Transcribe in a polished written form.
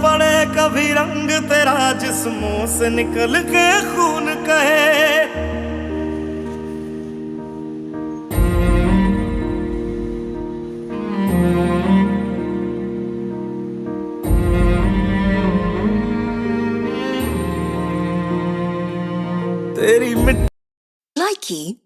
पड़े कभी रंग तेरा जिस्मों से निकल के खून कहे। तेरी मिट्टी Likey